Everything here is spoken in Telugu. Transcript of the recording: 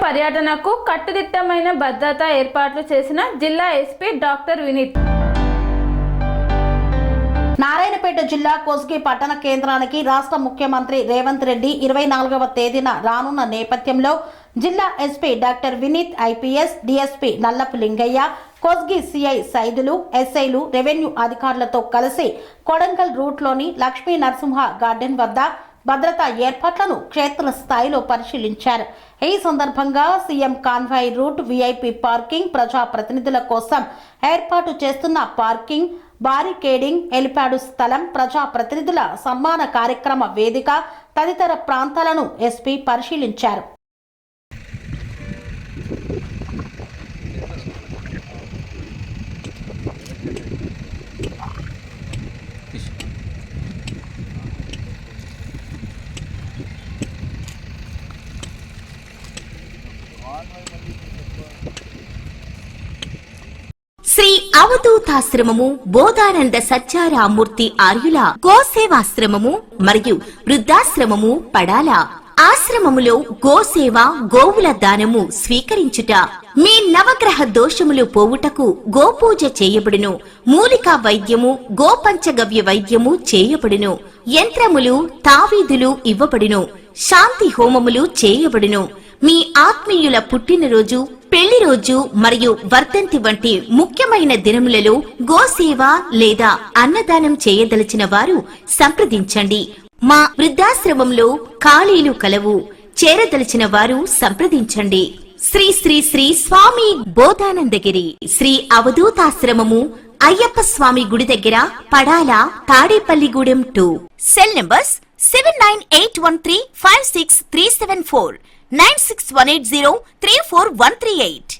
పర్యటనకు కట్టుదిట్టమైన భద్రతా ఏర్పాట్లు చేసిన జిల్లా ఎస్పీ డాక్టర్ వినీత్. నారాయణపేట జిల్లా కోస్గి పట్టణ కేంద్రానికి రాష్ట్ర ముఖ్యమంత్రి రేవంత్ రెడ్డి 24వ తేదీన రానున్న నేపథ్యంలో జిల్లా SP doctor Vineeth IPS, DSP Nallapu Lingaiah, Kosgi CI Saidulu, ఎస్ఐలు, రెవెన్యూ అధికారులతో కలిసి కొడంగల్ రూట్లోని లక్ష్మీ నరసింహ గార్డెన్ వద్ద భద్రతా ఏర్పాట్లను క్షేత్రస్థాయిలో పరిశీలించారు. ఈ సందర్భంగా CM convoy route, VIP parking, ప్రజాప్రతినిధుల కోసం ఏర్పాటు చేస్తున్న పార్కింగ్, బారికేడింగ్, హెలిప్యాడ్ స్థలం, ప్రజాప్రతినిధుల సన్మాన కార్యక్రమ వేదిక తదితర ప్రాంతాలను ఎస్పీ పరిశీలించారు. శ్రీ అవధూతాశ్రమము, బోధానంద సత్యారామూర్తి ఆర్యుల గోసేవాశ్రమము మరియు వృద్ధాశ్రమము పడాల. ఆశ్రమములో గోసేవ, గోవుల దానము స్వీకరించుట, మీ నవగ్రహ దోషములు పోవుటకు గోపూజ చేయబడును. మూలికా వైద్యము, గోపంచగవ్య వైద్యము చేయబడును. యంత్రములు, తావీదులు ఇవ్వబడును. శాంతి హోమములు చేయబడును. మీ ఆత్మీయుల పుట్టినరోజు, పెళ్లి రోజు మరియు వర్ధంతి వంటి ముఖ్యమైన దినములలో గోసేవ లేదా అన్నదానం చేయదలిచిన వారు సంప్రదించండి. మా వృద్ధాశ్రమంలో ఖాళీలు కలవు. చేరదలిచిన వారు సంప్రదించండి. శ్రీ శ్రీ శ్రీ స్వామి బోధానందగిరి శ్రీ అవధూతాశ్రమము, అయ్యప్ప స్వామి గుడి దగ్గర, పడాల, తాడేపల్లిగూడెం 2. Cell numbers 7981356374, 9618034 138.